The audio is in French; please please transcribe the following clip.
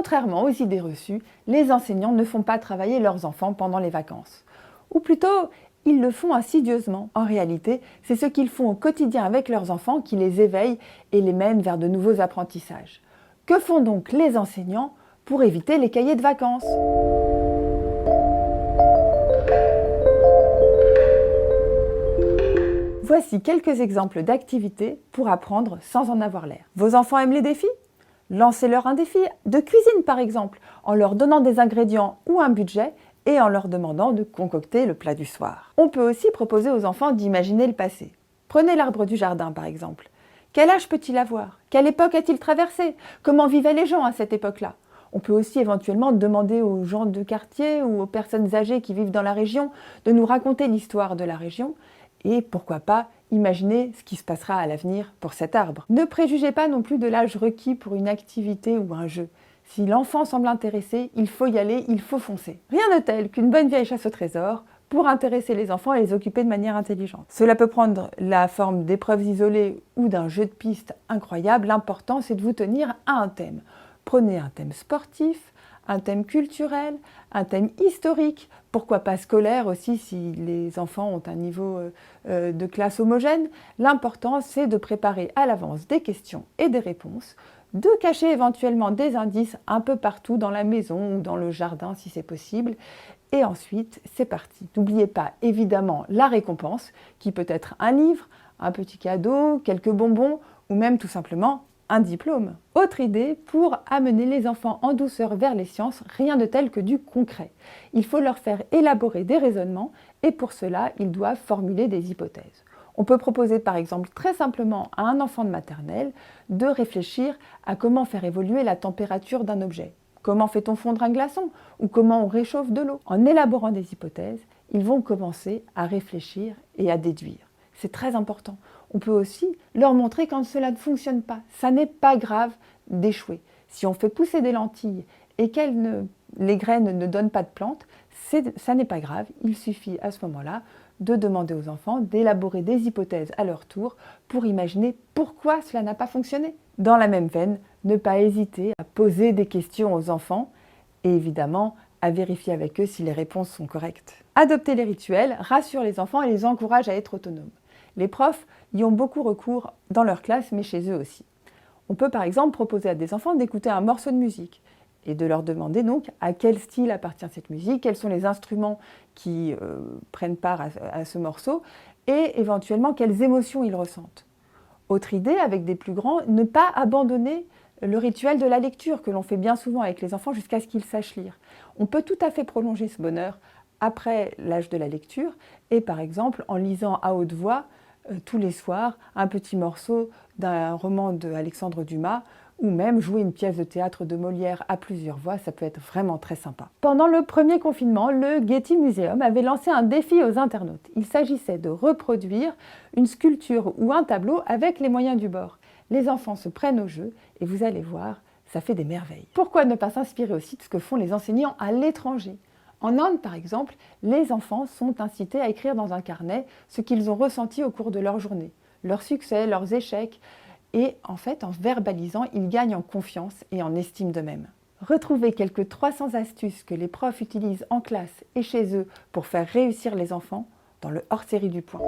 Contrairement aux idées reçues, les enseignants ne font pas travailler leurs enfants pendant les vacances. Ou plutôt, ils le font insidieusement. En réalité, c'est ce qu'ils font au quotidien avec leurs enfants qui les éveille et les mène vers de nouveaux apprentissages. Que font donc les enseignants pour éviter les cahiers de vacances ? Voici quelques exemples d'activités pour apprendre sans en avoir l'air. Vos enfants aiment les défis ? Lancez-leur un défi de cuisine par exemple, en leur donnant des ingrédients ou un budget et en leur demandant de concocter le plat du soir. On peut aussi proposer aux enfants d'imaginer le passé. Prenez l'arbre du jardin par exemple. Quel âge peut-il avoir ? Quelle époque a-t-il traversé ? Comment vivaient les gens à cette époque-là ? On peut aussi éventuellement demander aux gens de quartier ou aux personnes âgées qui vivent dans la région de nous raconter l'histoire de la région et pourquoi pas imaginer ce qui se passera à l'avenir pour cet arbre. Ne préjugez pas non plus de l'âge requis pour une activité ou un jeu. Si l'enfant semble intéressé, il faut y aller, il faut foncer. Rien de tel qu'une bonne vieille chasse au trésor pour intéresser les enfants et les occuper de manière intelligente. Cela peut prendre la forme d'épreuves isolées ou d'un jeu de piste incroyable. L'important, c'est de vous tenir à un thème. Prenez un thème sportif, un thème culturel, un thème historique, pourquoi pas scolaire aussi si les enfants ont un niveau de classe homogène. L'important, c'est de préparer à l'avance des questions et des réponses, de cacher éventuellement des indices un peu partout dans la maison ou dans le jardin si c'est possible. Et ensuite, c'est parti. N'oubliez pas évidemment la récompense, qui peut être un livre, un petit cadeau, quelques bonbons ou même tout simplement un diplôme. Autre idée pour amener les enfants en douceur vers les sciences, rien de tel que du concret. Il faut leur faire élaborer des raisonnements et pour cela, ils doivent formuler des hypothèses. On peut proposer par exemple très simplement à un enfant de maternelle de réfléchir à comment faire évoluer la température d'un objet. Comment fait-on fondre un glaçon ou comment on réchauffe de l'eau ? En élaborant des hypothèses, ils vont commencer à réfléchir et à déduire. C'est très important. On peut aussi leur montrer quand cela ne fonctionne pas. Ça n'est pas grave d'échouer. Si on fait pousser des lentilles et les graines ne donnent pas de plantes, ça n'est pas grave. Il suffit à ce moment-là de demander aux enfants d'élaborer des hypothèses à leur tour pour imaginer pourquoi cela n'a pas fonctionné. Dans la même veine, ne pas hésiter à poser des questions aux enfants et évidemment à vérifier avec eux si les réponses sont correctes. Adopter les rituels rassure les enfants et les encourage à être autonomes. Les profs y ont beaucoup recours dans leur classe, mais chez eux aussi. On peut par exemple proposer à des enfants d'écouter un morceau de musique et de leur demander donc à quel style appartient cette musique, quels sont les instruments qui prennent part à ce morceau et éventuellement quelles émotions ils ressentent. Autre idée, avec des plus grands, ne pas abandonner le rituel de la lecture que l'on fait bien souvent avec les enfants jusqu'à ce qu'ils sachent lire. On peut tout à fait prolonger ce bonheur après l'âge de la lecture et par exemple en lisant à haute voix tous les soirs un petit morceau d'un roman d'Alexandre Dumas ou même jouer une pièce de théâtre de Molière à plusieurs voix, ça peut être vraiment très sympa. Pendant le premier confinement, le Getty Museum avait lancé un défi aux internautes. Il s'agissait de reproduire une sculpture ou un tableau avec les moyens du bord. Les enfants se prennent au jeu et vous allez voir, ça fait des merveilles. Pourquoi ne pas s'inspirer aussi de ce que font les enseignants à l'étranger ? En Inde, par exemple, les enfants sont incités à écrire dans un carnet ce qu'ils ont ressenti au cours de leur journée, leurs succès, leurs échecs, et en fait, en verbalisant, ils gagnent en confiance et en estime d'eux-mêmes. Retrouvez quelques 300 astuces que les profs utilisent en classe et chez eux pour faire réussir les enfants dans le hors-série du Point.